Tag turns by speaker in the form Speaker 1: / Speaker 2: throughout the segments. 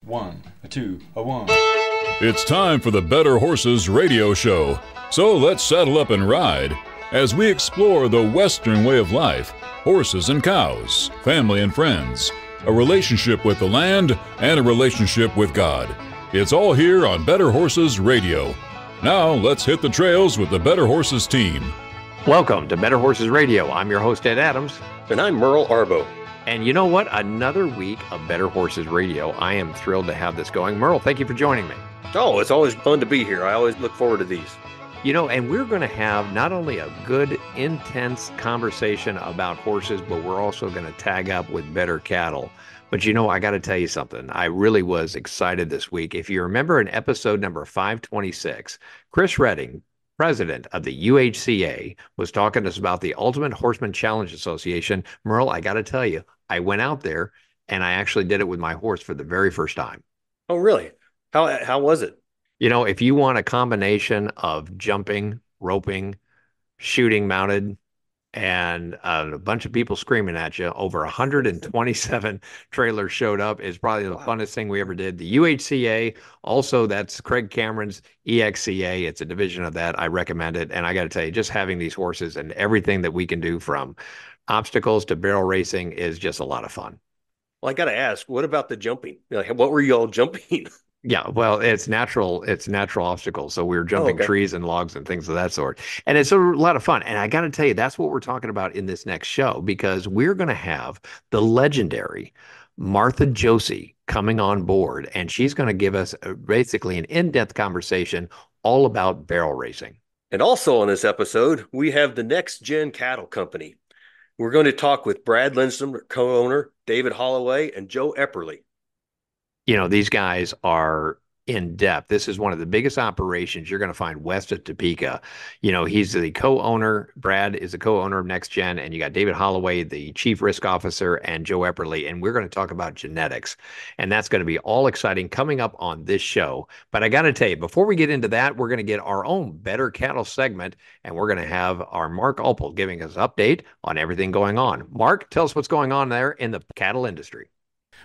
Speaker 1: 1, a 2, a 1.
Speaker 2: It's time for the Better Horses radio show. So let's saddle up and ride as we explore the Western way of life, horses and cows, family and friends, a relationship with the land, and a relationship with God. It's all here on Better Horses Radio. Now let's hit the trails with the Better Horses team.
Speaker 3: Welcome to Better Horses Radio. I'm your host, Ed Adams.
Speaker 4: And I'm Merle Arbo.
Speaker 3: And you know what? Another week of Better Horses Radio. I am thrilled to have this going. Merle, thank you for joining me.
Speaker 4: Oh, it's always fun to be here. I always look forward to these.
Speaker 3: You know, and we're going to have not only a good, intense conversation about horses, but we're also going to tag up with better cattle. But you know, I got to tell you something. I really was excited this week. If you remember in episode number 526, Chris Redding, president of the UHCA, was talking to us about the Ultimate Horseman Challenge Association. Merle, I got to tell you, I went out there and I actually did it with my horse for the very first time.
Speaker 4: Oh, really? How was it?
Speaker 3: You know, if you want a combination of jumping, roping, shooting mounted, and a bunch of people screaming at you, over 127 trailers showed up. It's probably the funnest thing we ever did. The UHCA, also that's Craig Cameron's EXCA. It's a division of that. I recommend it. And I got to tell you, just having these horses and everything that we can do from obstacles to barrel racing is just a lot of fun.
Speaker 4: Well, I got to ask, what about the jumping? Like, what were you all jumping?
Speaker 3: Yeah, well, it's natural obstacles. So we were jumping trees and logs and things of that sort. And it's a lot of fun. And I got to tell you, that's what we're talking about in this next show, because we're going to have the legendary Martha Josie coming on board. And she's going to give us basically an in-depth conversation all about barrel racing.
Speaker 4: And also on this episode, we have the Next Gen Cattle Company. We're going to talk with Brad Lindstrom, co-owner, David Holloway, and Joe Epperly.
Speaker 3: You know, these guys are in depth. This is one of the biggest operations you're going to find west of Topeka. You know, he's the co-owner. Brad is the co-owner of Next Gen, and you got David Holloway, the chief risk officer, and Joe Epperly. And we're going to talk about genetics. And that's going to be all exciting coming up on this show. But I got to tell you, before we get into that, we're going to get our own Better Cattle segment, and we're going to have our Mark Opel giving us an update on everything going on. Mark, tell us what's going on there in the cattle industry.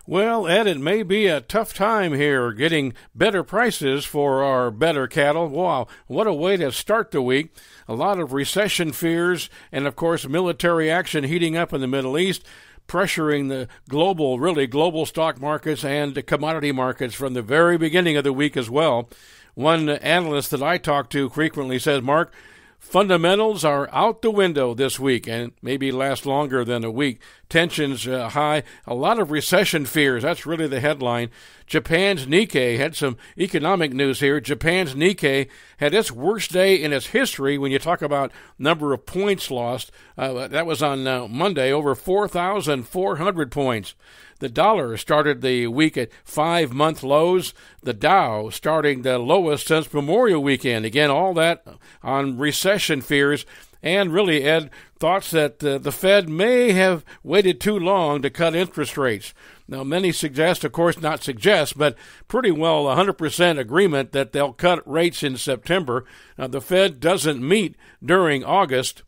Speaker 5: Well, Ed, it may be a tough time here getting better prices for our better cattle. Wow, what a way to start the week. A lot of recession fears and, of course, military action heating up in the Middle East, pressuring the global stock markets and commodity markets from the very beginning of the week as well. One analyst that I talk to frequently says, Mark, fundamentals are out the window this week and maybe last longer than a week. Tensions high, a lot of recession fears. That's really the headline. Japan's Nikkei had some economic news here. Japan's Nikkei had its worst day in its history when you talk about number of points lost. That was on Monday, over 4,400 points. The dollar started the week at 5-month lows. The Dow starting the lowest since Memorial Weekend. Again, all that on recession fears. And really, Ed, thoughts that the Fed may have waited too long to cut interest rates. Now, many suggest, of course, not suggest, but pretty well 100% agreement that they'll cut rates in September. Now, the Fed doesn't meet during August,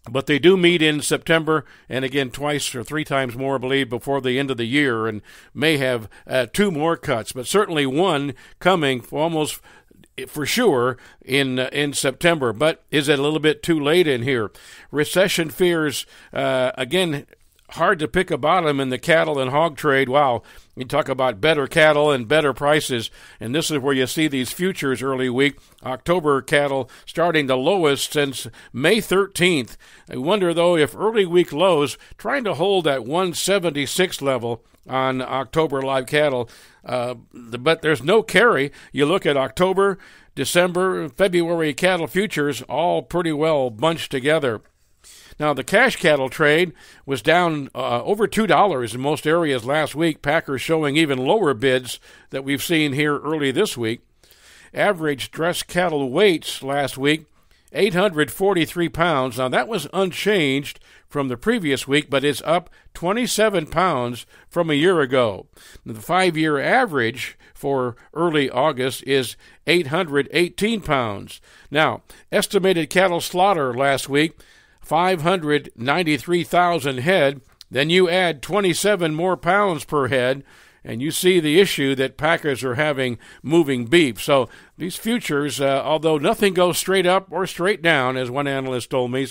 Speaker 5: but they do meet in September, and again, twice or three times more, I believe, before the end of the year, and may have 2 more cuts, but certainly one coming almost for sure in September. But is it a little bit too late in here? Recession fears, again, hard to pick a bottom in the cattle and hog trade. Wow, you talk about better cattle and better prices, and this is where you see these futures early week. October cattle starting the lowest since May 13th. I wonder, though, if early week lows trying to hold that 176 level on October live cattle, but there's no carry. You look at October, December, February cattle futures, all pretty well bunched together. Now, the cash cattle trade was down over $2 in most areas last week, packers showing even lower bids that we've seen here early this week. Average dressed cattle weights last week, 843 pounds. Now, that was unchanged from the previous week, but it's up 27 pounds from a year ago. The 5-year average for early August is 818 pounds. Now, estimated cattle slaughter last week, 593,000 head. Then you add 27 more pounds per head, and you see the issue that packers are having moving beef. So these futures, although nothing goes straight up or straight down, as one analyst told me,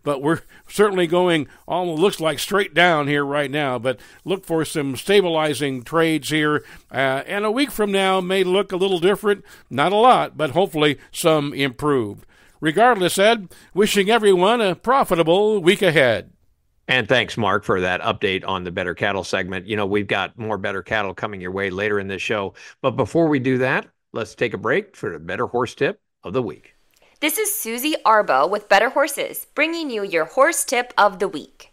Speaker 5: but we're certainly going almost looks like straight down here right now. But look for some stabilizing trades here, and a week from now may look a little different. Not a lot, but hopefully some improved. Regardless, Ed, wishing everyone a profitable week ahead.
Speaker 3: And thanks, Mark, for that update on the Better Cattle segment. You know, we've got more Better Cattle coming your way later in this show. But before we do that, let's take a break for the Better Horse Tip of the Week.
Speaker 6: This is Susie Arbo with Better Horses, bringing you your horse tip of the week.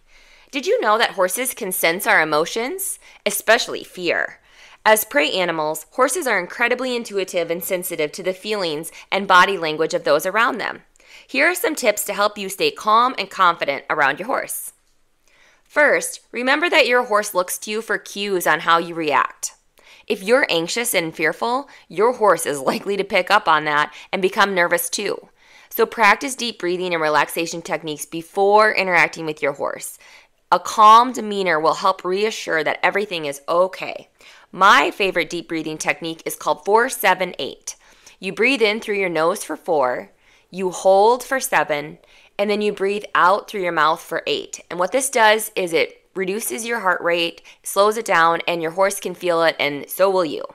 Speaker 6: Did you know that horses can sense our emotions, especially fear? As prey animals, horses are incredibly intuitive and sensitive to the feelings and body language of those around them. Here are some tips to help you stay calm and confident around your horse. First, remember that your horse looks to you for cues on how you react. If you're anxious and fearful, your horse is likely to pick up on that and become nervous too. So practice deep breathing and relaxation techniques before interacting with your horse. A calm demeanor will help reassure that everything is okay. My favorite deep breathing technique is called 4-7-8. You breathe in through your nose for 4, you hold for 7, and then you breathe out through your mouth for 8. And what this does is it reduces your heart rate, slows it down, and your horse can feel it, and so will you.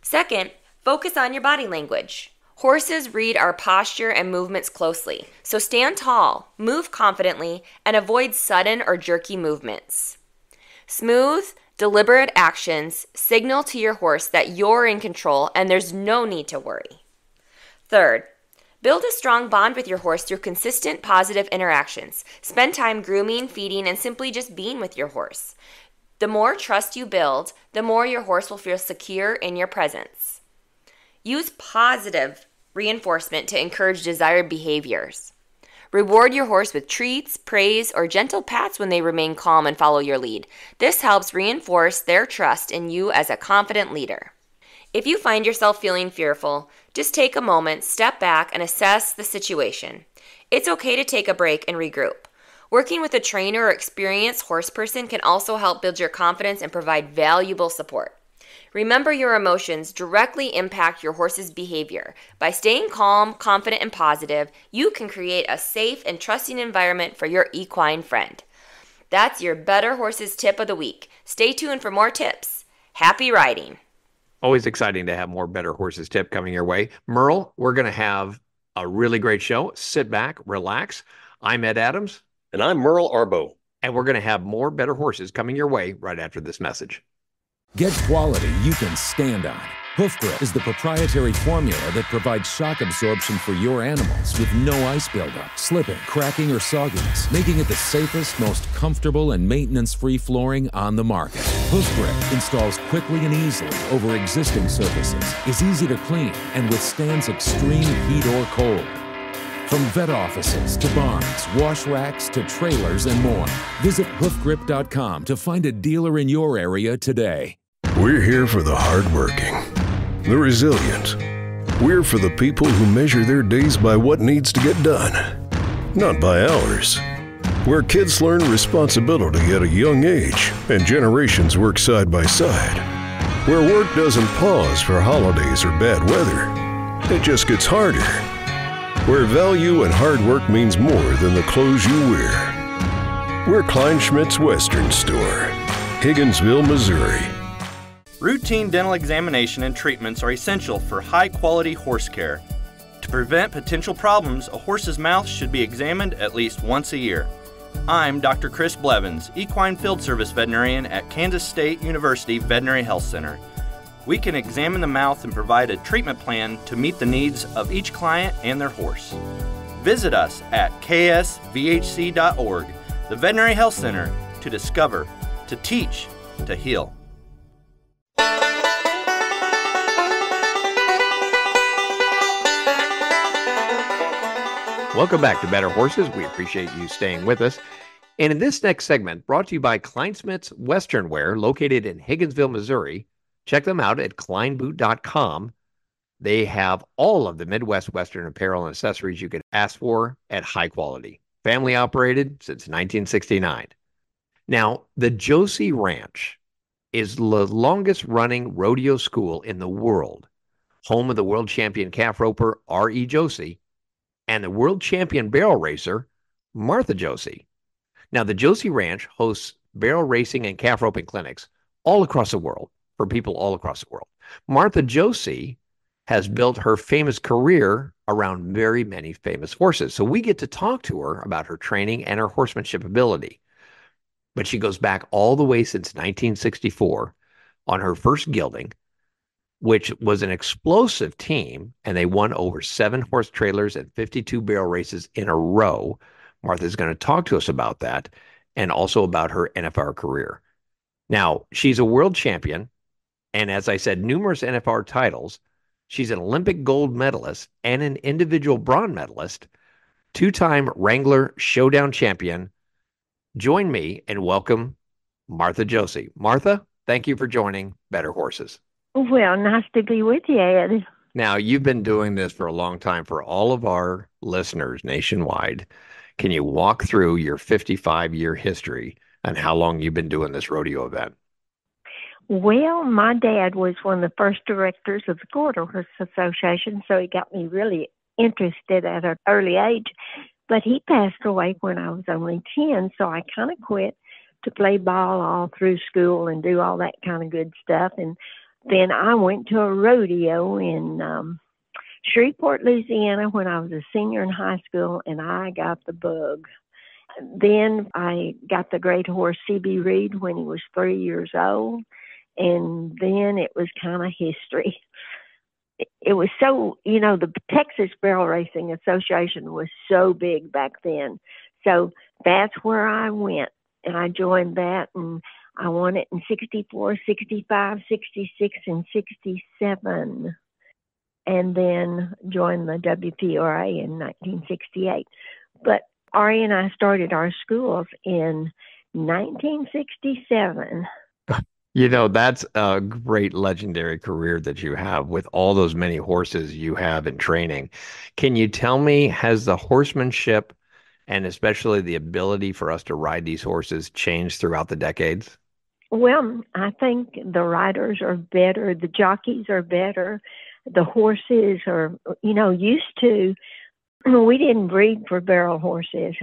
Speaker 6: Second, focus on your body language. Horses read our posture and movements closely, so stand tall, move confidently, and avoid sudden or jerky movements. Smooth, deliberate actions signal to your horse that you're in control and there's no need to worry. Third, build a strong bond with your horse through consistent positive interactions. Spend time grooming, feeding, and simply just being with your horse. The more trust you build, the more your horse will feel secure in your presence. Use positive reinforcement to encourage desired behaviors. Reward your horse with treats, praise, or gentle pats when they remain calm and follow your lead. This helps reinforce their trust in you as a confident leader. If you find yourself feeling fearful, just take a moment, step back, and assess the situation. It's okay to take a break and regroup. Working with a trainer or experienced horse person can also help build your confidence and provide valuable support. Remember, your emotions directly impact your horse's behavior. By staying calm, confident, and positive, you can create a safe and trusting environment for your equine friend. That's your Better Horses tip of the week. Stay tuned for more tips. Happy riding.
Speaker 3: Always exciting to have more Better Horses tip coming your way. Merle, we're going to have a really great show. Sit back, relax. I'm Ed Adams.
Speaker 4: And I'm Merle Arbo.
Speaker 3: And we're going to have more Better Horses coming your way right after this message.
Speaker 7: Get quality you can stand on. Hoof Grip is the proprietary formula that provides shock absorption for your animals with no ice buildup, slipping, cracking, or sogginess, making it the safest, most comfortable, and maintenance-free flooring on the market. Hoof Grip installs quickly and easily over existing surfaces, is easy to clean, and withstands extreme heat or cold. From vet offices to barns, wash racks to trailers and more. Visit hoofgrip.com to find a dealer in your area today.
Speaker 8: We're here for the hardworking, the resilient. We're for the people who measure their days by what needs to get done, not by hours. Where kids learn responsibility at a young age and generations work side by side. Where work doesn't pause for holidays or bad weather. It just gets harder. Where value and hard work means more than the clothes you wear. We're Kleinschmidt's Western Store, Higginsville, Missouri.
Speaker 9: Routine dental examination and treatments are essential for high-quality horse care. To prevent potential problems, a horse's mouth should be examined at least once a year. I'm Dr. Chris Blevins, Equine Field Service Veterinarian at Kansas State University Veterinary Health Center. We can examine the mouth and provide a treatment plan to meet the needs of each client and their horse. Visit us at ksvhc.org, the Veterinary Health Center, to discover, to teach, to heal.
Speaker 3: Welcome back to Better Horses. We appreciate you staying with us. And in this next segment, brought to you by Kleinschmidt's Western Wear, located in Higginsville, Missouri. Check them out at kleinboot.com. They have all of the Midwest Western apparel and accessories you could ask for at high quality. Family operated since 1969. Now, the Josie Ranch is the longest running rodeo school in the world, home of the world champion calf roper R.E. Josie and the world champion barrel racer Martha Josie. Now, the Josie Ranch hosts barrel racing and calf roping clinics all across the world for people all across the world. Martha Josie has built her famous career around very many famous horses. So we get to talk to her about her training and her horsemanship ability. But she goes back all the way since 1964 on her first gelding, which was an explosive team, and they won over 7 horse trailers and 52 barrel races in a row. Martha's going to talk to us about that and also about her NFR career. Now, she's a world champion, and as I said, numerous NFR titles. She's an Olympic gold medalist and an individual bronze medalist, 2-time Wrangler Showdown champion. Join me and welcome Martha Josie. Martha, thank you for joining Better Horses.
Speaker 10: Well, nice to be with you, Ed.
Speaker 3: Now, you've been doing this for a long time for all of our listeners nationwide. Can you walk through your 55-year history and how long you've been doing this rodeo event?
Speaker 10: Well, my dad was one of the first directors of the Quarter Horse Association, so he got me really interested at an early age. But he passed away when I was only 10, so I kind of quit to play ball all through school and do all that kind of good stuff. And then I went to a rodeo in Shreveport, Louisiana when I was a senior in high school, and I got the bug. Then I got the great horse C.B. Reed when he was 3 years old, and then it was kind of history. It was so, the Texas Barrel Racing Association was so big back then. So that's where I went, and I joined that, and I won it in 64, 65, 66, and 67, and then joined the WPRA in 1968. But Ari and I started our schools in 1967.
Speaker 3: That's a great legendary career that you have with all those many horses you have in training. Can you tell me, has the horsemanship and especially the ability for us to ride these horses changed throughout the decades?
Speaker 10: Well, I think the riders are better. The jockeys are better. The horses are, used to, we didn't breed for barrel horses.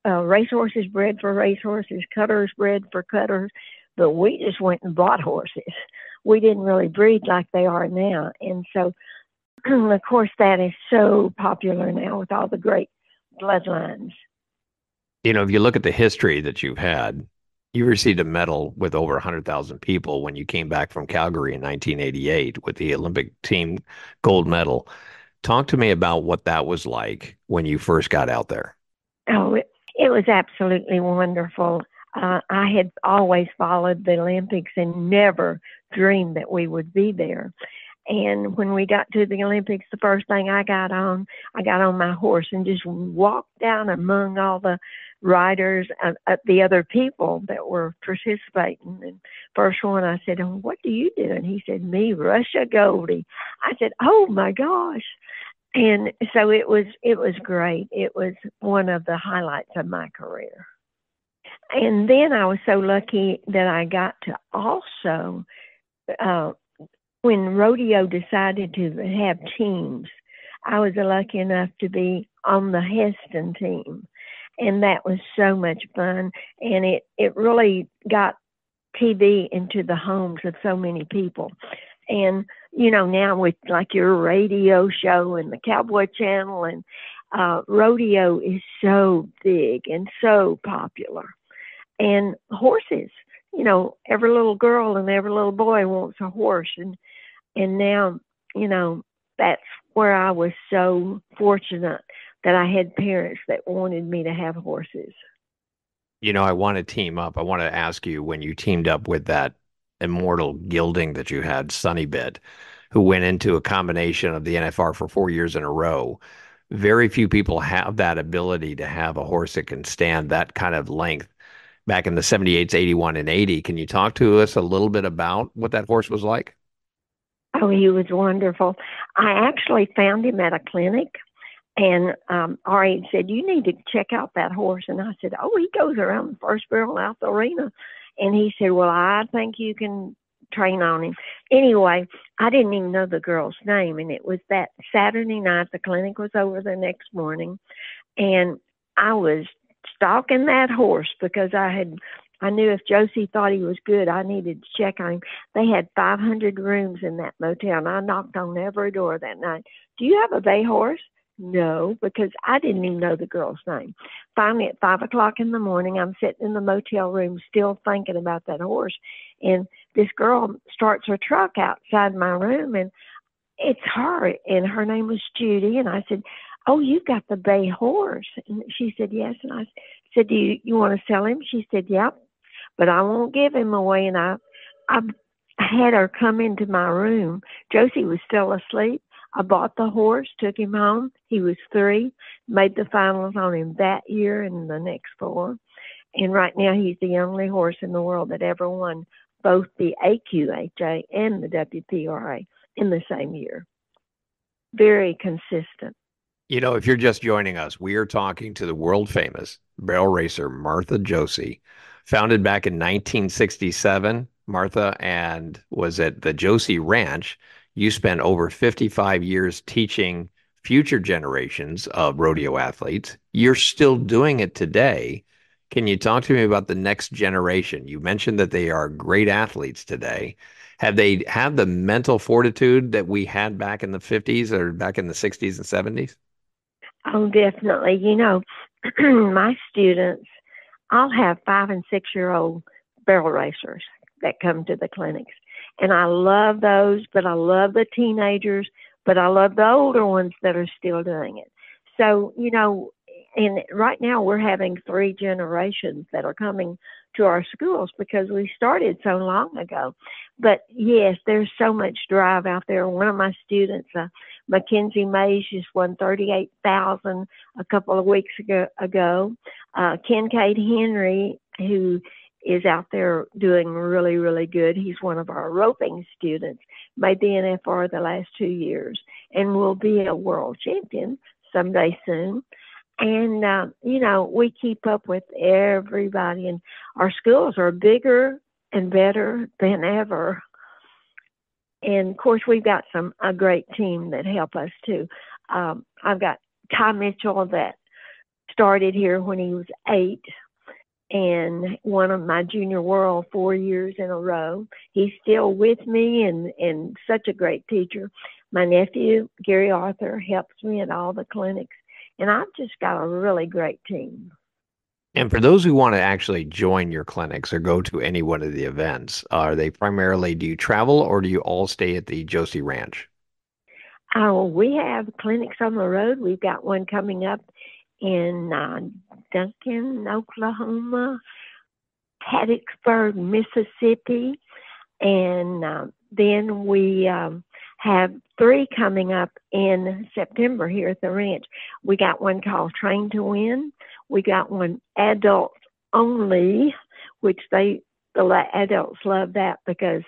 Speaker 10: Race horses bred for race horses, cutters bred for cutters. But we just went and bought horses. We didn't really breed like they are now. And so, of course, that is so popular now with all the great bloodlines.
Speaker 3: If you look at the history that you've had, you received a medal with over 100,000 people when you came back from Calgary in 1988 with the Olympic team gold medal. Talk to me about what that was like when you first got out there.
Speaker 10: Oh, it was absolutely wonderful. I had always followed the Olympics and never dreamed that we would be there. And when we got to the Olympics, the first thing I got on my horse and just walked down among all the riders, the other people that were participating. And first one, I said, "Oh, what do you do?" And he said, "Me, Russia Goldie." I said, "Oh my gosh." And so it was great. It was one of the highlights of my career. And then I was so lucky that I got to also, when rodeo decided to have teams, I was lucky enough to be on the Heston team. And that was so much fun. And it really got TV into the homes of so many people. And, now with like your radio show and the Cowboy Channel, and rodeo is so big and so popular. And horses, every little girl and every little boy wants a horse. And now, that's where I was so fortunate that I had parents that wanted me to have horses.
Speaker 3: I want to team up. I want to ask you, when you teamed up with that immortal gelding that you had, Sunny Bit, who went into a combination of the NFR for 4 years in a row, very few people have that ability to have a horse that can stand that kind of length. Back in the 78s, 81, and 80. Can you talk to us a little bit about what that horse was like?
Speaker 10: Oh, he was wonderful. I actually found him at a clinic, and Ari said, "You need to check out that horse." And I said, "Oh, he goes around the first barrel out the arena." And he said, well, I think you can train on him. Anyway, I didn't even know the girl's name. And it was that Saturday night. The clinic was over the next morning. And I was stalking that horse because I knew if Josie thought he was good, I needed to check on him. They had 500 rooms in that motel, and I knocked on every door that night. Do you have a bay horse? No, because I didn't even know the girl's name. Finally, at 5 o'clock in the morning, I'm sitting in the motel room still thinking about that horse. And this girl starts her truck outside my room, and it's her, and her name was Judy. And I said, oh, you got the bay horse? And she said, yes. And I said, do you want to sell him? She said, yep, but I won't give him away. And I had her come into my room. Josie was still asleep. I bought the horse, took him home. He was 3, made the finals on him that year and the next 4. And right now he's the only horse in the world that ever won both the AQHA and the WPRA in the same year. Very consistent.
Speaker 3: You know, if you're just joining us, we are talking to the world famous barrel racer, Martha Josie, founded back in 1967. Martha, and was at the Josie Ranch. You spent over 55 years teaching future generations of rodeo athletes. You're still doing it today. Can you talk to me about the next generation? You mentioned that they are great athletes today. Have they had the mental fortitude that we had back in the 50s or back in the 60s and 70s?
Speaker 10: Oh, definitely. You know, my students, I'll have 5- and 6-year-old barrel racers that come to the clinics. And I love those, but I love the teenagers, but I love the older ones that are still doing it. So, you know, and right now we're having 3 generations that are coming to our schools because we started so long ago. But yes, there's so much drive out there. One of my students, Mackenzie Mays, just won $38,000 a couple of weeks ago. Kincaid Henry, who is out there doing really, really good. He's one of our roping students, made the NFR the last 2 years, and will be a world champion someday soon. And, you know, we keep up with everybody, and our schools are bigger and better than ever. And, of course, we've got a great team that help us, too. I've got Ty Mitchell that started here when he was 8 and won my Junior World 4 years in a row. He's still with me and such a great teacher. My nephew, Gary Arthur, helps me at all the clinics. And I've just got a really great team.
Speaker 3: And for those who want to actually join your clinics or go to any one of the events, are they primarily, do you travel or do you all stay at the Josie Ranch?
Speaker 10: We have clinics on the road. We've got one coming up in Duncan, Oklahoma, Hattiesburg, Mississippi, and then we have 3 coming up in September here at the ranch. We got one called Train to Win. We got one adult only, which the adults love that because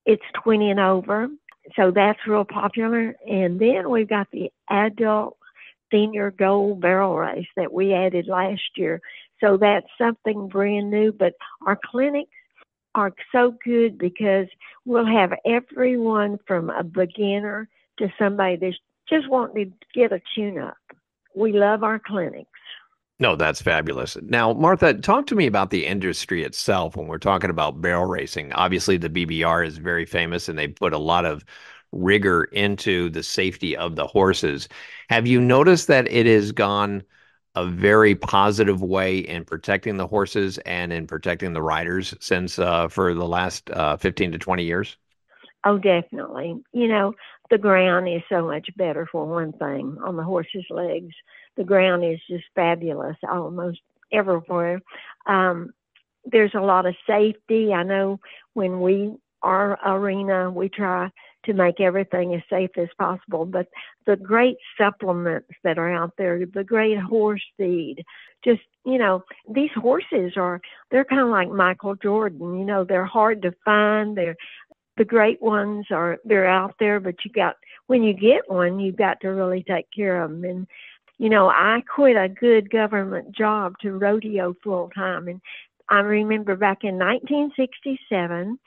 Speaker 10: it's 20 and over. So that's real popular. And then we've got the adult senior gold barrel race that we added last year. So that's something brand new. But our clinics are so good because we'll have everyone from a beginner to somebody that's just wanting to get a tune-up. We love our clinics.
Speaker 3: No, that's fabulous. Now, Martha, talk to me about the industry itself when we're talking about barrel racing. Obviously, the BBR is very famous, and they put a lot of rigor into the safety of the horses. Have you noticed that it has gone a very positive way in protecting the horses and in protecting the riders since for the last 15 to 20 years?
Speaker 10: Oh, definitely. You know, the ground is so much better for one thing on the horse's legs. The ground is just fabulous almost everywhere. There's a lot of safety. I know when our arena, we try to make everything as safe as possible, but the great supplements that are out there, the great horse feed, just, you know, these horses they're kind of like Michael Jordan, you know, they're hard to find. The great ones they're out there, but when you get one, you've got to really take care of them. And, you know, I quit a good government job to rodeo full time, and I remember back in 1967,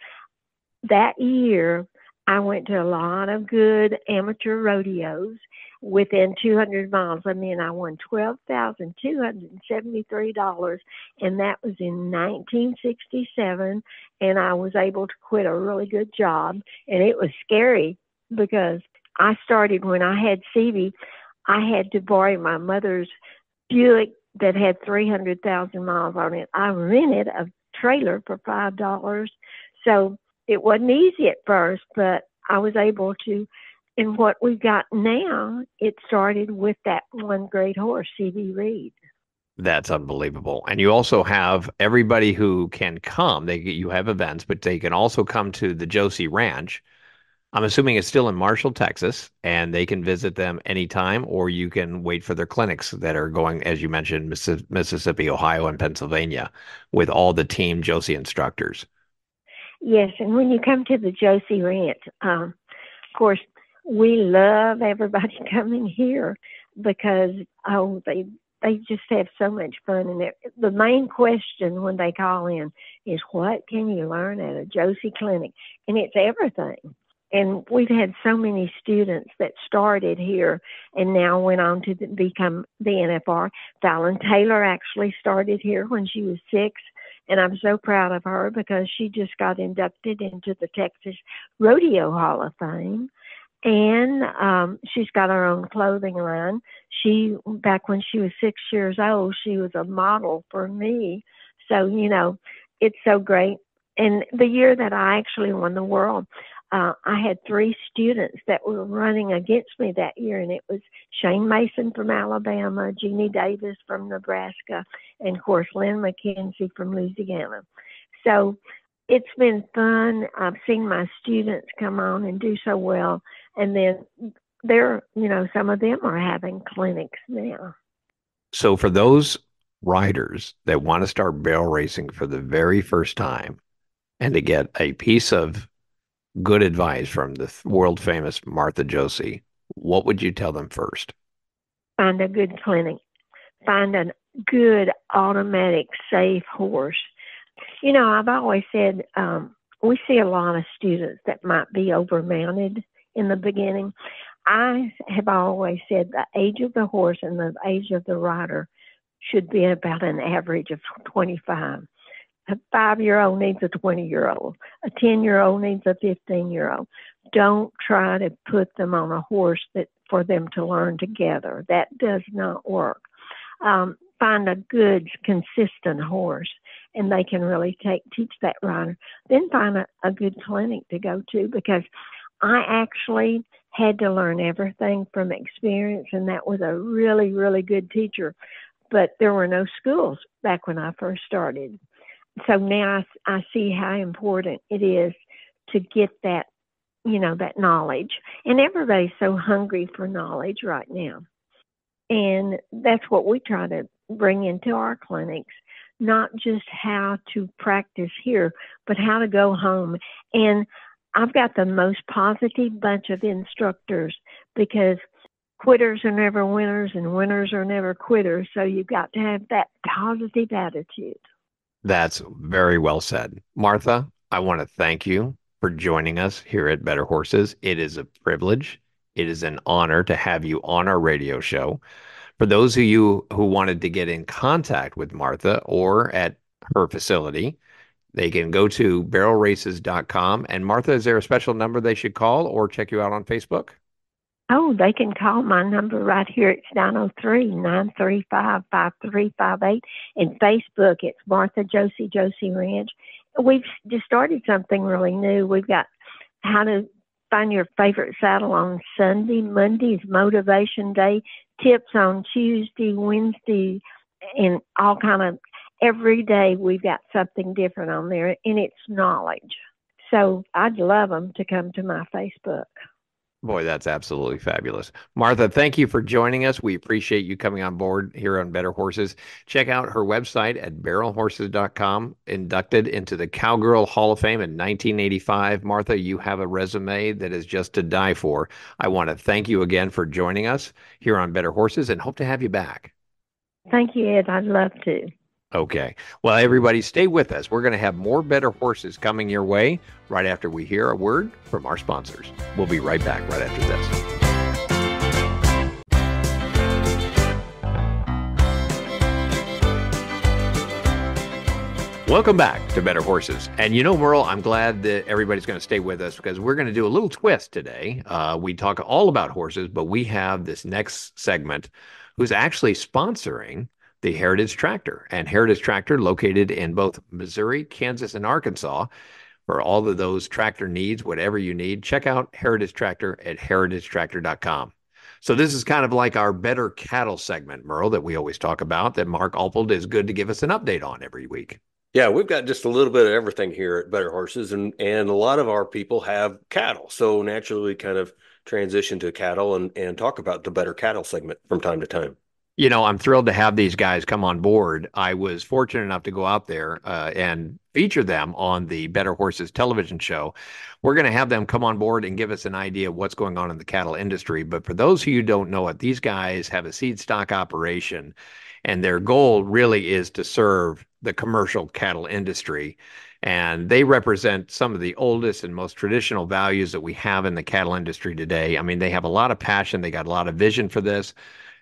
Speaker 10: that year, I went to a lot of good amateur rodeos within 200 miles. I mean, I won $12,273, and that was in 1967, and I was able to quit a really good job, and it was scary because I started when I had Stevie. I had to borrow my mother's Buick that had 300,000 miles on it. I rented a trailer for $5, so it wasn't easy at first, but I was able to. And what we've got now, it started with that one great horse, C.B. Reed.
Speaker 3: That's unbelievable. And you also have everybody who can come. You have events, but they can also come to the Josie Ranch. I'm assuming it's still in Marshall, Texas, and they can visit them anytime, or you can wait for their clinics that are going, as you mentioned, Mississippi, Ohio, and Pennsylvania, with all the Team Josie instructors.
Speaker 10: Yes, and when you come to the Josie Ranch, of course, we love everybody coming here because they just have so much fun. And the main question when they call in is, what can you learn at a Josie clinic? And it's everything. And we've had so many students that started here and now went on to become the NFR. Fallon Taylor actually started here when she was 6. And I'm so proud of her because she just got inducted into the Texas Rodeo Hall of Fame. And she's got her own clothing line. Back when she was 6 years old, she was a model for me. So, it's so great. And the year that I actually won the world, I had 3 students that were running against me that year, and it was Shane Mason from Alabama, Jeannie Davis from Nebraska, and, of course, Lynn McKenzie from Louisiana. So it's been fun. I've seen my students come on and do so well, and then some of them are having clinics now.
Speaker 3: So for those riders that want to start barrel racing for the very first time and to get a piece of good advice from the world famous Martha Josie, what would you tell them first?
Speaker 10: Find a good clinic. Find a good automatic, safe horse. I've always said we see a lot of students that might be overmounted in the beginning. I have always said the age of the horse and the age of the rider should be about an average of 25. A 5-year-old needs a 20-year-old. A 10-year-old needs a 15-year-old. Don't try to put them on a horse for them to learn together. That does not work. Find a good, consistent horse, and they can really teach that rider. Then find a good clinic to go to, because I actually had to learn everything from experience, and that was a really, really good teacher. But there were no schools back when I first started. So now I see how important it is to get that, that knowledge. And everybody's so hungry for knowledge right now. And that's what we try to bring into our clinics, not just how to practice here, but how to go home. And I've got the most positive bunch of instructors, because quitters are never winners and winners are never quitters. So you've got to have that positive attitude.
Speaker 3: That's very well said. Martha, I want to thank you for joining us here at Better Horses. It is a privilege. It is an honor to have you on our radio show. For those of you who wanted to get in contact with Martha or at her facility, they can go to barrelraces.com. And Martha, is there a special number they should call or check you out on Facebook?
Speaker 10: Oh, they can call my number right here. It's 903-935-5358. And Facebook, it's Martha Josie Ranch. We've just started something really new. We've got how to find your favorite saddle on Sunday. Monday's Motivation Day. Tips on Tuesday, Wednesday, and all kind of every day we've got something different on there, and it's knowledge. So I'd love them to come to my Facebook.
Speaker 3: Boy, that's absolutely fabulous. Martha, thank you for joining us. We appreciate you coming on board here on Better Horses. Check out her website at barrelhorses.com, inducted into the Cowgirl Hall of Fame in 1985. Martha, you have a resume that is just to die for. I want to thank you again for joining us here on Better Horses and hope to have you back.
Speaker 10: Thank you, Ed. I'd love to.
Speaker 3: Okay. Well, everybody stay with us. We're going to have more Better Horses coming your way right after we hear a word from our sponsors. We'll be right back right after this. Welcome back to Better Horses. And Merle, I'm glad that everybody's going to stay with us because we're going to do a little twist today. We talk all about horses, but we have this next segment who's actually sponsoring the Heritage Tractor. And Heritage Tractor, located in both Missouri, Kansas, and Arkansas. For all of those tractor needs, whatever you need, check out Heritage Tractor at heritagetractor.com. So this is kind of like our Better Cattle segment, Merle, that we always talk about, that Mark Alpold is good to give us an update on every week.
Speaker 4: Yeah, we've got just a little bit of everything here at Better Horses, and a lot of our people have cattle. So naturally, we kind of transition to cattle and talk about the Better Cattle segment from time to time.
Speaker 3: I'm thrilled to have these guys come on board. I was fortunate enough to go out there and feature them on the Better Horses television show. We're going to have them come on board and give us an idea of what's going on in the cattle industry. But for those of you who don't know it, these guys have a seed stock operation, and their goal really is to serve the commercial cattle industry. And they represent some of the oldest and most traditional values that we have in the cattle industry today. I mean, they have a lot of passion. They got a lot of vision for this.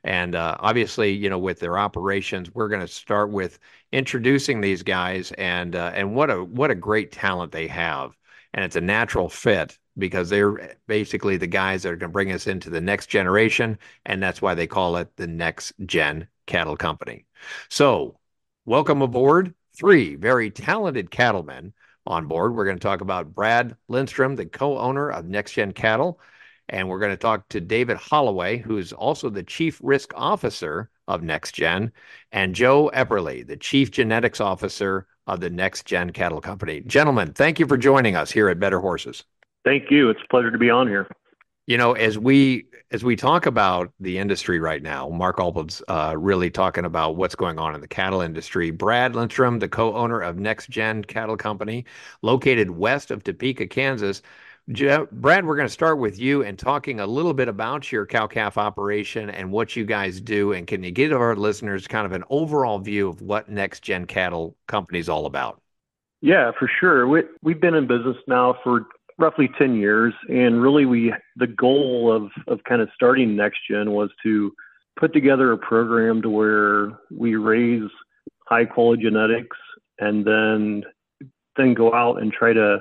Speaker 3: And obviously, with their operations, we're going to start with introducing these guys and what a great talent they have. And it's a natural fit because they're basically the guys that are going to bring us into the next generation. And that's why they call it the Next Gen Cattle Company. So welcome aboard 3 very talented cattlemen on board. We're going to talk about Brad Lindstrom, the co-owner of Next Gen Cattle. And we're going to talk to David Holloway, who is also the Chief Risk Officer of Next Gen, and Joe Epperly, the Chief Genetics Officer of the Next Gen Cattle Company. Gentlemen, thank you for joining us here at Better Horses.
Speaker 11: Thank you. It's a pleasure to be on here.
Speaker 3: As we talk about the industry right now, Mark Alpold's really talking about what's going on in the cattle industry. Brad Lindstrom, the co-owner of Next Gen Cattle Company, located west of Topeka, Kansas. Brad, we're going to start with you and talking a little bit about your cow-calf operation and what you guys do. And can you give our listeners kind of an overall view of what Next Gen Cattle Company is all about?
Speaker 11: Yeah, for sure. We've been in business now for roughly 10 years. And really, the goal of kind of starting Next Gen was to put together a program to where we raise high-quality genetics and then go out and try to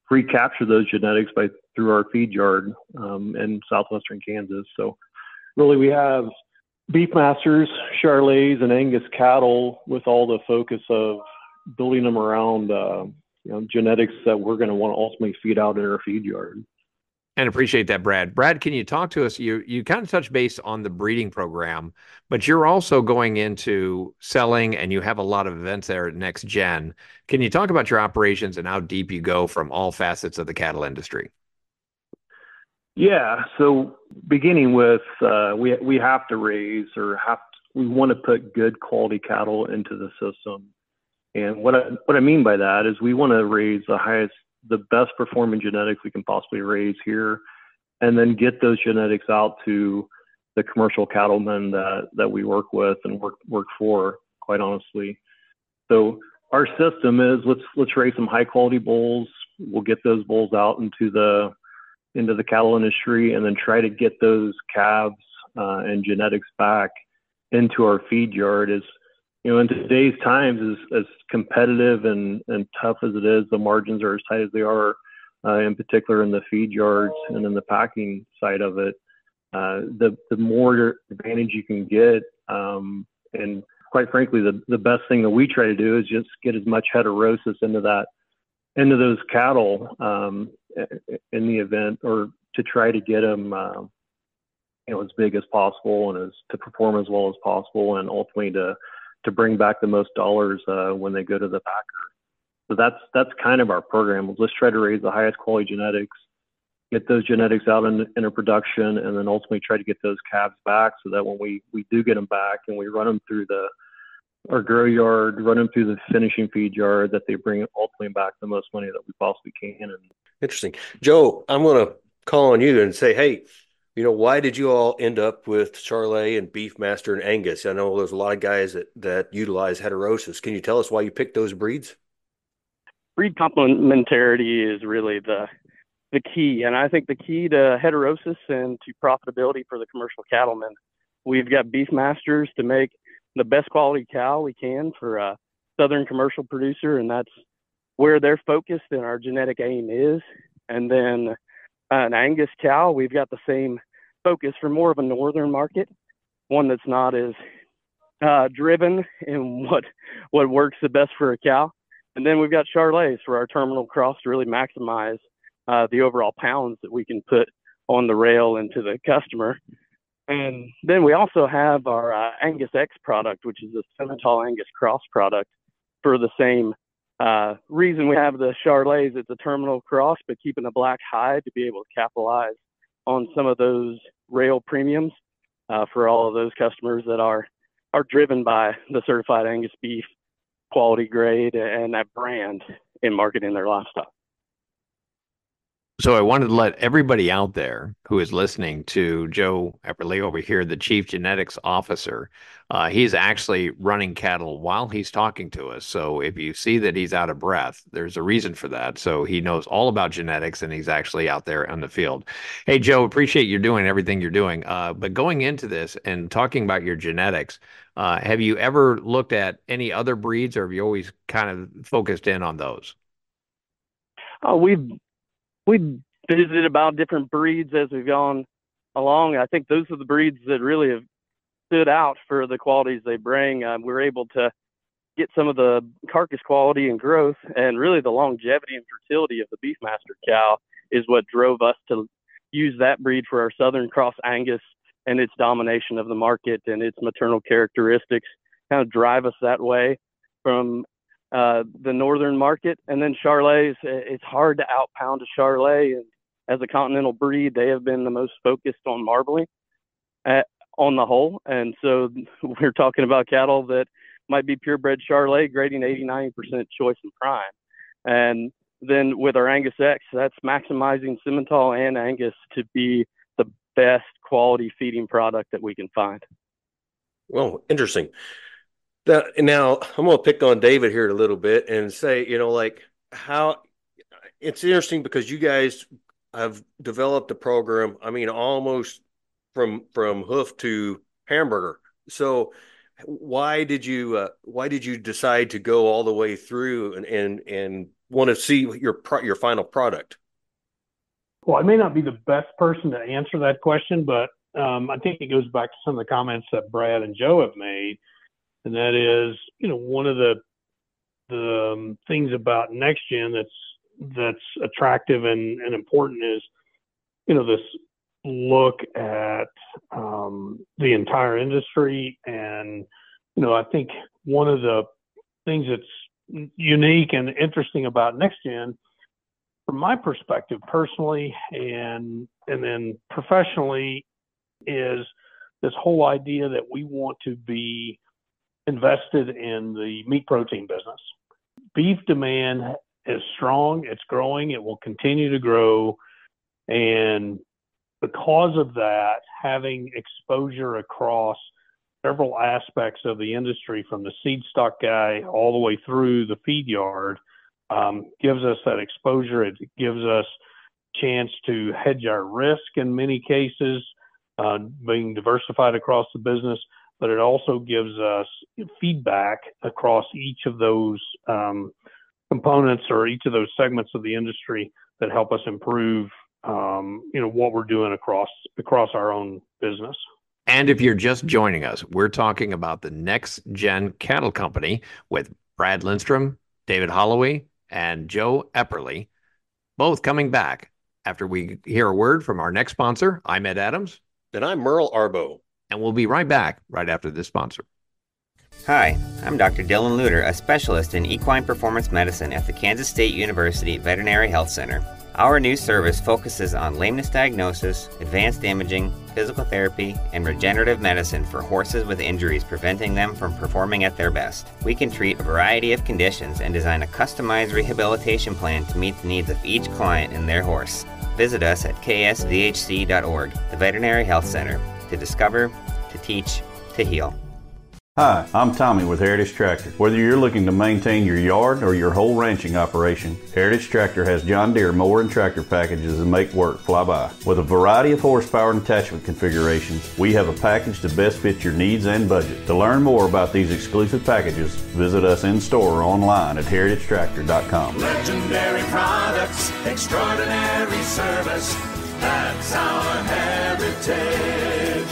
Speaker 11: recapture those genetics through our feed yard in southwestern Kansas. So really we have Beefmasters, Charolais, and Angus cattle with all the focus of building them around genetics that we're going to want to ultimately feed out in our feed yard.
Speaker 3: And appreciate that, Brad. Brad, can you talk to us? You kind of touched base on the breeding program, but you're also going into selling, and you have a lot of events there at Next Gen. Can you talk about your operations and how deep you go from all facets of the cattle industry?
Speaker 11: Yeah. So beginning with, we have to raise we want to put good quality cattle into the system. And what I mean by that is we want to raise the best performing genetics we can possibly raise here, and then get those genetics out to the commercial cattlemen that we work with and work for, quite honestly. So our system is let's raise some high quality bulls. We'll get those bulls out into the cattle industry, and then try to get those calves and genetics back into our feed yard. In today's times, as competitive and tough as it is, the margins are as tight as they are, in particular in the feed yards and in the packing side of it. The more advantage you can get, and quite frankly, the best thing that we try to do is just get as much heterosis into those cattle in the event, or to try to get them as big as possible and to perform as well as possible, and ultimately to bring back the most dollars when they go to the packer. So that's kind of our program. Let's try to raise the highest quality genetics, get those genetics out into production, and then ultimately try to get those calves back, so that when we do get them back and we run them through our grow yard, run them through the finishing feed yard, that they bring ultimately back the most money that we possibly can.
Speaker 4: Interesting. Joe, I'm going to call on you and say, hey, Why did you all end up with Charolais and Beefmaster and Angus? I know there's a lot of guys that utilize heterosis. Can you tell us why you picked those breeds?
Speaker 12: Breed complementarity is really the key. And I think the key to heterosis and to profitability for the commercial cattlemen. We've got Beefmasters to make the best quality cow we can for a southern commercial producer, and that's where they're focused and our genetic aim is. And then an Angus cow, we've got the same focus for more of a northern market, one that's not as driven in what works the best for a cow. And then we've got Charolais for our terminal cross to really maximize the overall pounds that we can put on the rail and to the customer. And then we also have our Angus X product, which is a Simmental Angus cross product for the same reason we have the Charolais. It's a terminal cross, but keeping a black hide to be able to capitalize on some of those rail premiums for all of those customers that are driven by the certified Angus beef quality grade and that brand in marketing their livestock.
Speaker 3: So I wanted to let everybody out there who is listening to Joe Epperly over here, the Chief Genetics Officer. He's actually running cattle while he's talking to us. So if you see that he's out of breath, there's a reason for that. So he knows all about genetics, and he's actually out there on the field. Hey, Joe, appreciate you doing everything you're doing. But going into this and talking about your genetics, have you ever looked at any other breeds, or have you always kind of focused in on those?
Speaker 12: We've visited about different breeds as we've gone along. I think those are the breeds that really have stood out for the qualities they bring. We're able to get some of the carcass quality and growth, and really the longevity and fertility of the Beefmaster cow is what drove us to use that breed for our Southern Cross Angus, and its domination of the market and its maternal characteristics kind of drive us that way from the northern market. And then Charolais, it's hard to outpound a Charolais. And as a continental breed, they have been the most focused on marbling on the whole. And so we're talking about cattle that might be purebred Charolais grading 80-90% choice and prime. And then with our Angus X, that's maximizing Simmental and Angus to be the best quality feeding product that we can find.
Speaker 4: Well, interesting. Now, I'm going to pick on David here a little bit and say, how it's interesting because you guys have developed a program, almost from hoof to hamburger. So why did you decide to go all the way through and want to see your final product?
Speaker 13: Well, I may not be the best person to answer that question, but I think it goes back to some of the comments that Brad and Joe have made. And that is, one of the things about NextGen that's attractive and important is, this look at the entire industry. And, I think one of the things that's unique and interesting about NextGen, from my perspective personally and then professionally, is this whole idea that we want to be invested in the meat protein business. Beef demand is strong, it's growing, it will continue to grow. And because of that, having exposure across several aspects of the industry, from the seed stock guy all the way through the feed yard, gives us that exposure. It gives us a chance to hedge our risk in many cases, being diversified across the business. But it also gives us feedback across each of those components or each of those segments of the industry that help us improve, what we're doing across our own business.
Speaker 3: And if you're just joining us, we're talking about the NextGen Cattle Company with Brad Lindstrom, David Holloway, and Joe Epperly, both coming back after we hear a word from our next sponsor. I'm Ed Adams.
Speaker 4: And I'm Merle Arbo.
Speaker 3: And we'll be right back right after this sponsor.
Speaker 14: Hi, I'm Dr. Dylan Luter, a specialist in equine performance medicine at the Kansas State University Veterinary Health Center. Our new service focuses on lameness diagnosis, advanced imaging, physical therapy, and regenerative medicine for horses with injuries preventing them from performing at their best. We can treat a variety of conditions and design a customized rehabilitation plan to meet the needs of each client and their horse. Visit us at ksvhc.org, the Veterinary Health Center, to discover, to teach, to heal.
Speaker 15: Hi, I'm Tommy with Heritage Tractor. Whether you're looking to maintain your yard or your whole ranching operation, Heritage Tractor has John Deere mower and tractor packages that make work fly by. With a variety of horsepower and attachment configurations, we have a package to best fit your needs and budget. To learn more about these exclusive packages, visit us in store or online at heritagetractor.com.
Speaker 16: Legendary products, extraordinary service, that's our heritage.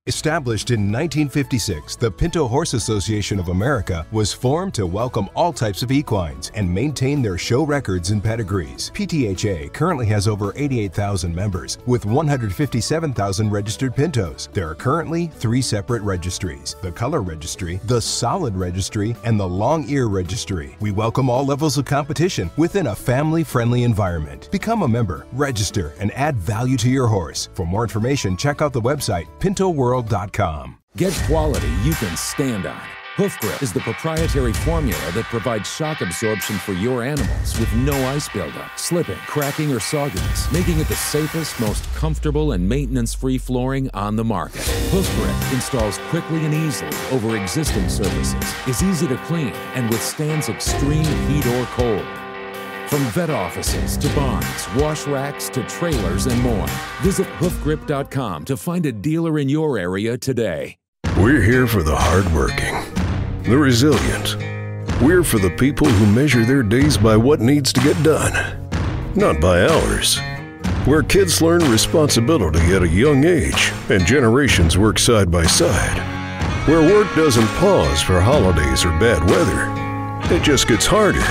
Speaker 17: Established in 1956, the Pinto Horse Association of America was formed to welcome all types of equines and maintain their show records and pedigrees. PTHA currently has over 88,000 members with 157,000 registered pintos. There are currently 3 separate registries: the Color Registry, the Solid Registry, and the Long Ear Registry. We welcome all levels of competition within a family-friendly environment. Become a member, register, and add value to your horse. For more information, check out the website pintoworld.com.
Speaker 7: Get quality you can stand on. Hoof Grip is the proprietary formula that provides shock absorption for your animals with no ice buildup, slipping, cracking, or sogginess, making it the safest, most comfortable, and maintenance-free flooring on the market. Hoof Grip installs quickly and easily over existing surfaces, is easy to clean, and withstands extreme heat or cold. From vet offices to barns, wash racks to trailers and more. Visit hoofgrip.com to find a dealer in your area today.
Speaker 8: We're here for the hardworking, the resilient. We're for the people who measure their days by what needs to get done, not by hours. Where kids learn responsibility at a young age and generations work side by side. Where work doesn't pause for holidays or bad weather. It just gets harder.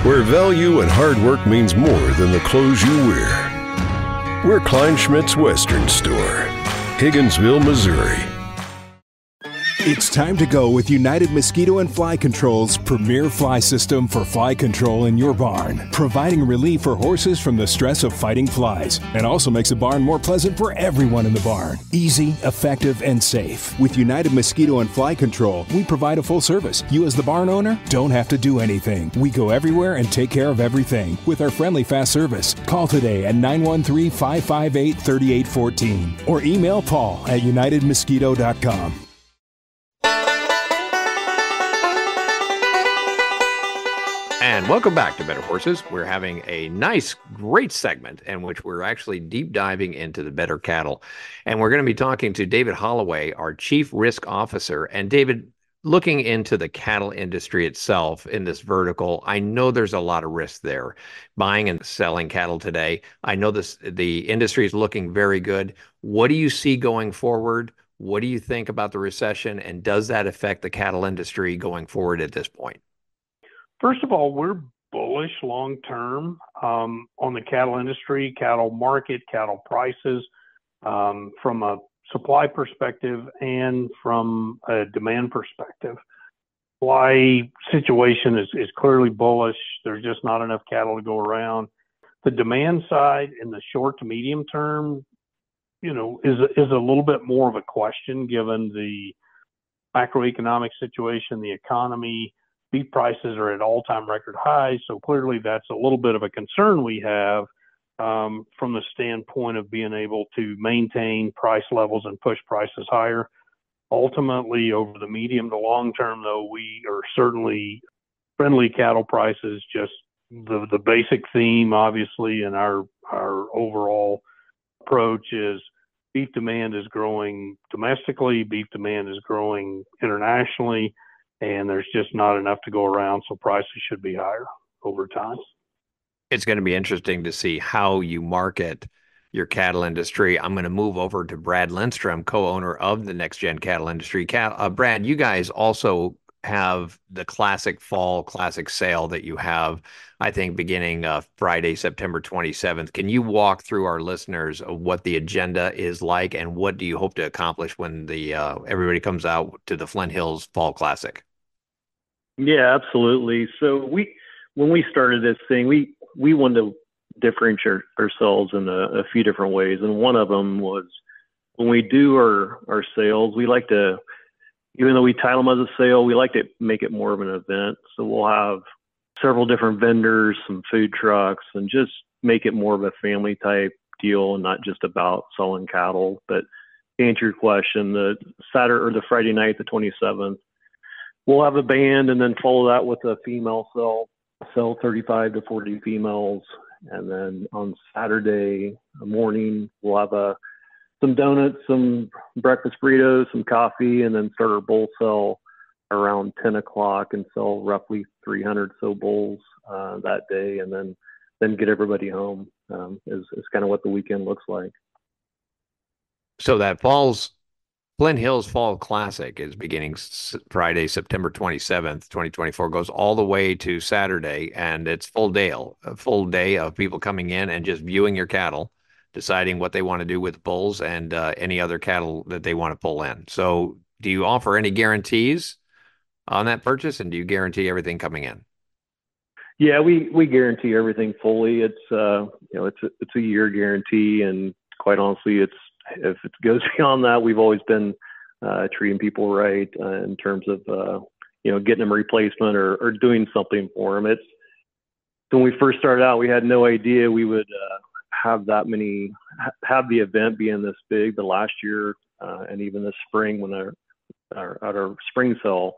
Speaker 8: Where value and hard work means more than the clothes you wear. We're Kleinschmidt's Western Store, Higginsville, Missouri.
Speaker 18: It's time to go with United Mosquito and Fly Control's premier fly system for fly control in your barn, providing relief for horses from the stress of fighting flies, and also makes the barn more pleasant for everyone in the barn. Easy, effective, and safe. With United Mosquito and Fly Control, we provide a full service. You as the barn owner don't have to do anything. We go everywhere and take care of everything with our friendly fast service. Call today at 913-558-3814 or email Paul at unitedmosquito.com.
Speaker 3: And welcome back to Better Horses. We're having a nice, great segment in which we're actually deep diving into the better cattle. And we're going to be talking to David Holloway, our Chief Risk Officer. And David, looking into the cattle industry itself in this vertical, I know there's a lot of risk there. Buying and selling cattle today, I know the industry is looking very good. What do you see going forward? What do you think about the recession? And does that affect the cattle industry going forward at this point?
Speaker 13: First of all, we're bullish long term on the cattle industry, cattle market, cattle prices from a supply perspective and from a demand perspective. Supply situation is clearly bullish. There's just not enough cattle to go around. The demand side in the short to medium term, is a little bit more of a question given the macroeconomic situation, the economy. Beef prices are at all-time record highs, so clearly that's a little bit of a concern we have from the standpoint of being able to maintain price levels and push prices higher. Ultimately, over the medium to long term, though, we are certainly friendly cattle prices. Just the basic theme, obviously, in our overall approach is beef demand is growing domestically, beef demand is growing internationally, and there's just not enough to go around, so prices should be higher over time.
Speaker 3: It's going to be interesting to see how you market your cattle industry. I'm going to move over to Brad Lindstrom, co-owner of the Next Gen Cattle Industry. Brad, you guys also have the classic fall classic sale that you have, I think, beginning Friday, September 27th. Can you walk through our listeners of what the agenda is like and what do you hope to accomplish when the everybody comes out to the Flint Hills Fall Classic?
Speaker 11: Yeah, absolutely. So when we started this thing, we wanted to differentiate ourselves in a few different ways. And one of them was when we do our sales, we like to, even though we title them as a sale, we like to make it more of an event. So we'll have several different vendors, some food trucks, and just make it more of a family type deal and not just about selling cattle. But to answer your question, the Saturday or the Friday night, the 27th, we'll have a band and then follow that with a female sell 35 to 40 females. And then on Saturday morning, we'll have some donuts, some breakfast burritos, some coffee, and then start our bull sell around 10 o'clock and sell roughly 300 so bulls that day, and then get everybody home is kind of what the weekend looks like.
Speaker 3: So that Flint Hills Fall Classic is beginning Friday, September 27th, 2024, goes all the way to Saturday, and it's a full day of people coming in and just viewing your cattle, deciding what they want to do with bulls and any other cattle that they want to pull in. So do you offer any guarantees on that purchase, and do you guarantee everything coming in?
Speaker 11: Yeah, we guarantee everything fully. It's it's a year guarantee, and quite honestly, if it goes beyond that, we've always been treating people right in terms of getting them a replacement or doing something for them. It's when we first started out, we had no idea we would have the event being this big. The last year and even this spring when our spring sale,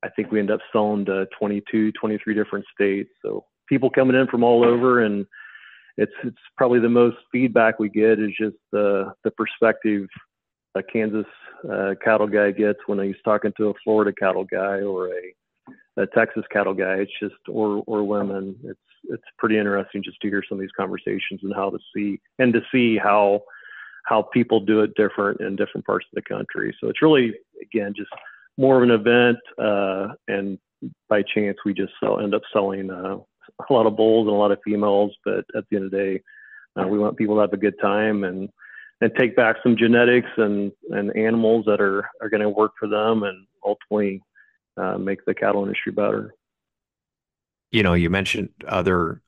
Speaker 11: I think we ended up selling to 22, 23 different states. So people coming in from all over, and it's probably the most feedback we get is just the perspective a Kansas cattle guy gets when he's talking to a Florida cattle guy or a Texas cattle guy. It's just or women. It's pretty interesting just to hear some of these conversations and to see how people do it different in different parts of the country. So it's really, again, just more of an event, and by chance we just end up selling a lot of bulls and a lot of females. But at the end of the day, we want people to have a good time and take back some genetics and animals that are going to work for them and ultimately make the cattle industry better.
Speaker 3: You mentioned other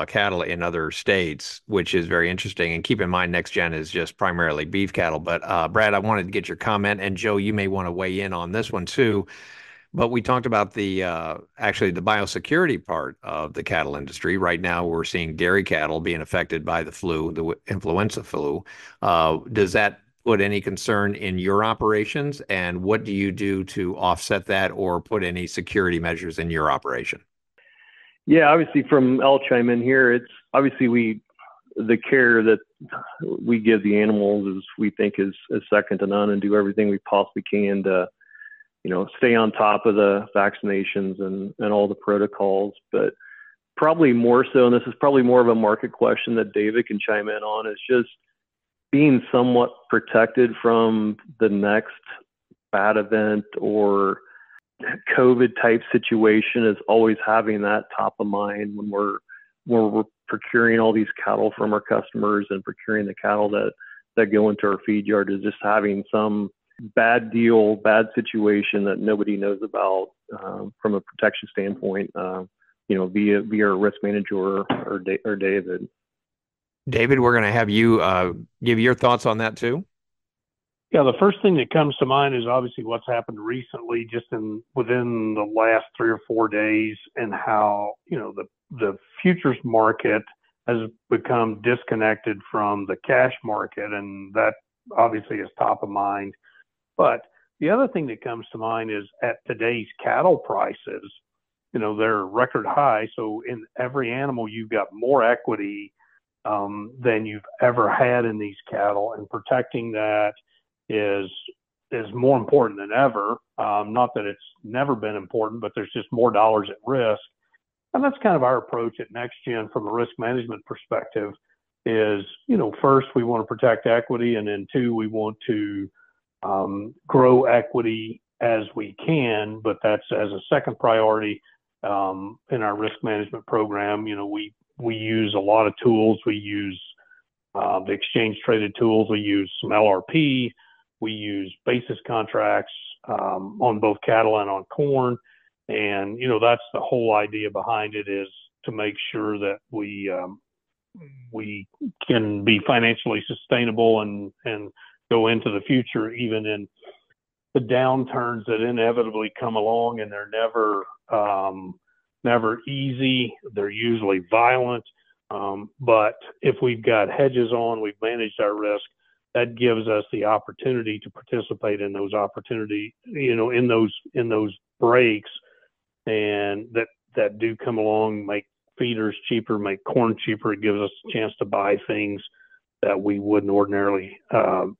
Speaker 3: cattle in other states, which is very interesting. And keep in mind, Next Gen is just primarily beef cattle. But Brad, I wanted to get your comment, and Joe, you may want to weigh in on this one too. But we talked about the biosecurity part of the cattle industry. Right now, we're seeing dairy cattle being affected by the influenza flu. Does that put any concern in your operations? And what do you do to offset that or put any security measures in your operation?
Speaker 11: Yeah, obviously I'll chime in here. It's obviously the care that we give the animals is we think is second to none, and do everything we possibly can to, stay on top of the vaccinations and all the protocols. But probably more so, and this is probably more of a market question that David can chime in on, is just being somewhat protected from the next bad event or COVID type situation, is always having that top of mind when we're procuring all these cattle from our customers and procuring the cattle that go into our feed yard, is just having some bad deal, bad situation that nobody knows about from a protection standpoint, via a risk manager or David.
Speaker 3: David, we're going to have you give your thoughts on that too.
Speaker 13: Yeah, the first thing that comes to mind is obviously what's happened recently, just within the last 3 or 4 days, and how the futures market has become disconnected from the cash market, and that obviously is top of mind. But the other thing that comes to mind is at today's cattle prices, they're record high. So in every animal, you've got more equity than you've ever had in these cattle, and protecting that is more important than ever. Not that it's never been important, but there's just more dollars at risk. And that's kind of our approach at NextGen from a risk management perspective is, first we want to protect equity, and then 2, we want to grow equity as we can, but that's as a second priority in our risk management program. We use a lot of tools. We use the exchange traded tools. We use some LRP. We use basis contracts on both cattle and on corn. And, that's the whole idea behind it, is to make sure that we can be financially sustainable and go into the future, even in the downturns that inevitably come along, and they're never never easy. They're usually violent. But if we've got hedges on, we've managed our risk, that gives us the opportunity to participate in those opportunity, in those breaks, and that do come along, make feeders cheaper, make corn cheaper. It gives us a chance to buy things that we wouldn't ordinarily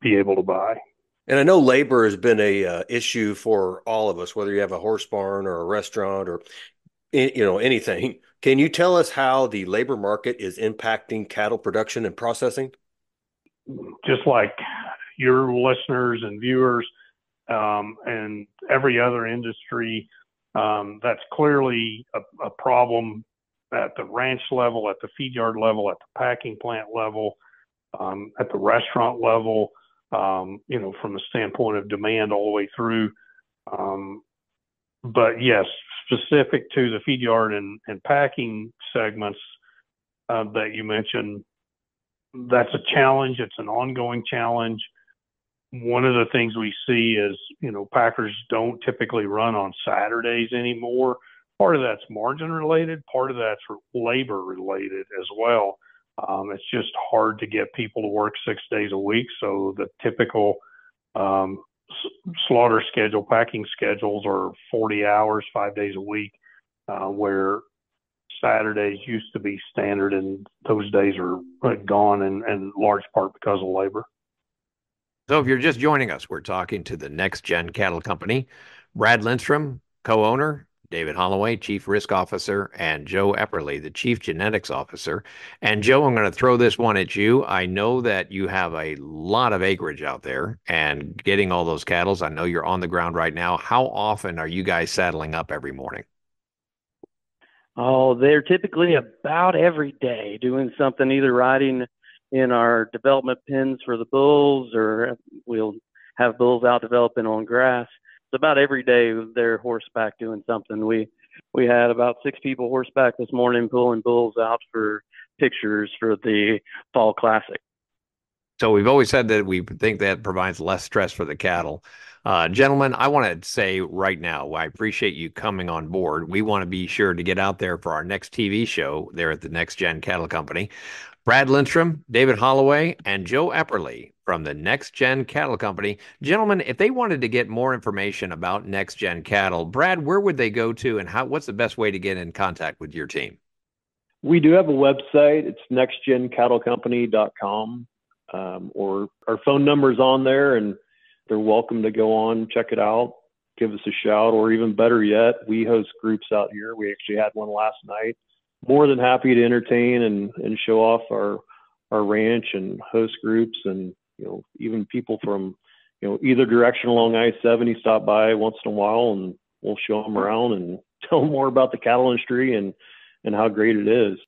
Speaker 13: be able to buy.
Speaker 4: And I know labor has been a issue for all of us, whether you have a horse barn or a restaurant or anything. Can you tell us how the labor market is impacting cattle production and processing?
Speaker 13: Just like your listeners and viewers and every other industry, that's clearly a problem at the ranch level, at the feed yard level, at the packing plant level, at the restaurant level, from the standpoint of demand all the way through. But yes, specific to the feed yard and packing segments that you mentioned, that's a challenge. It's an ongoing challenge. One of the things we see is, packers don't typically run on Saturdays anymore. Part of that's margin related, part of that's labor related as well. It's just hard to get people to work 6 days a week. So the typical slaughter schedule, packing schedules are 40 hours, 5 days a week, where Saturdays used to be standard, and those days are gone in large part because of labor.
Speaker 3: So if you're just joining us, we're talking to the Next Gen Cattle Company, Brad Lindstrom, co-owner, David Holloway, Chief Risk Officer, and Joe Epperly, the Chief Genetics Officer. And Joe, I'm going to throw this one at you. I know that you have a lot of acreage out there and getting all those cattle. I know you're on the ground right now. How often are you guys saddling up every morning?
Speaker 12: Oh, they're typically about every day doing something, either riding in our development pens for the bulls, or we'll have bulls out developing on grass. It's about every day they're horseback doing something. We had about 6 people horseback this morning pulling bulls out for pictures for the Fall Classic.
Speaker 3: So we've always said that we think that provides less stress for the cattle. Gentlemen, I want to say right now, I appreciate you coming on board. We want to be sure to get out there for our next TV show there at the Next Gen Cattle Company. Brad Lindstrom, David Holloway, and Joe Epperly from the Next Gen Cattle Company. Gentlemen, if they wanted to get more information about Next Gen Cattle, Brad, where would they go to, and what's the best way to get in contact with your team?
Speaker 11: We do have a website. It's nextgencattlecompany.com, or our phone number's on there, and they're welcome to go on, check it out, give us a shout, or even better yet, we host groups out here. We actually had one last night. More than happy to entertain and show off our ranch and host groups, and even people from either direction along I-70 stop by once in a while, and we'll show them around and tell them more about the cattle industry and how great it is.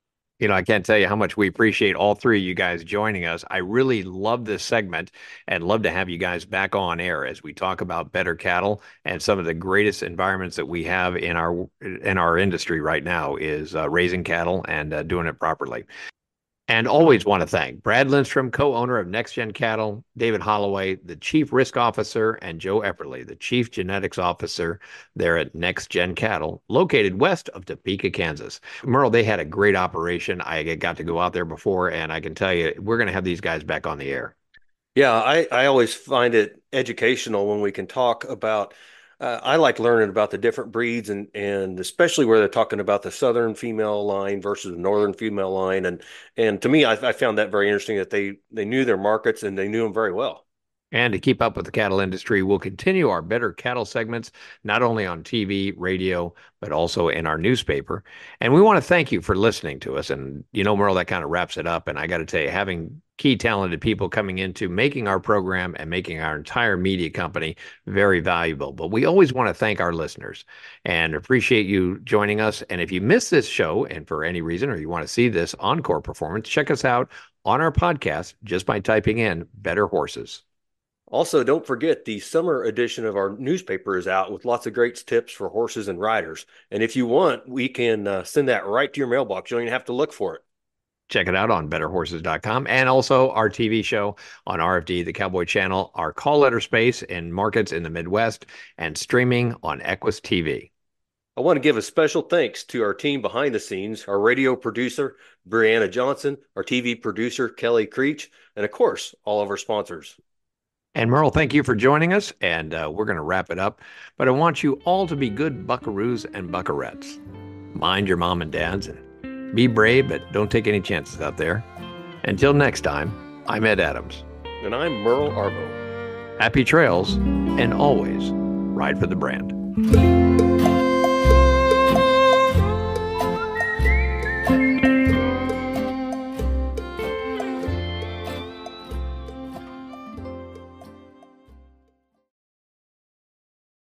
Speaker 3: I can't tell you how much we appreciate all three of you guys joining us. I really love this segment and love to have you guys back on air as we talk about better cattle, and some of the greatest environments that we have in our industry right now is raising cattle and doing it properly. And always want to thank Brad Lindstrom, co-owner of Next Gen Cattle, David Holloway, the Chief Risk Officer, and Joe Epperly, the Chief Genetics Officer there at Next Gen Cattle, located west of Topeka, Kansas. Merle, they had a great operation. I got to go out there before, and I can tell you, we're going to have these guys back on the air.
Speaker 4: Yeah, I always find it educational when we can talk about I like learning about the different breeds, and especially where they're talking about the southern female line versus the northern female line. And to me, I found that very interesting, that they knew their markets and they knew them very well.
Speaker 3: And to keep up with the cattle industry, we'll continue our Better Cattle segments, not only on TV, radio, but also in our newspaper. And we want to thank you for listening to us. And, Merle, that kind of wraps it up. And I got to tell you, having key talented people coming into making our program and making our entire media company very valuable. But we always want to thank our listeners and appreciate you joining us. And if you missed this show, and for any reason, or you want to see this encore performance, check us out on our podcast just by typing in Better Horses.
Speaker 4: Also, don't forget the summer edition of our newspaper is out with lots of great tips for horses and riders. And if you want, we can send that right to your mailbox. You don't even have to look for it.
Speaker 3: Check it out on betterhorses.com, and also our TV show on RFD, the Cowboy Channel, our call letter space in markets in the Midwest, and streaming on Equus TV.
Speaker 4: I want to give a special thanks to our team behind the scenes, our radio producer, Brianna Johnson, our TV producer, Kelly Creech, and of course, all of our sponsors.
Speaker 3: And Merle, thank you for joining us, and we're going to wrap it up. But I want you all to be good buckaroos and buckarettes. Mind your mom and dads, and be brave, but don't take any chances out there. Until next time, I'm Ed Adams.
Speaker 4: And I'm Merle Arbo.
Speaker 3: Happy trails, and always ride for the brand.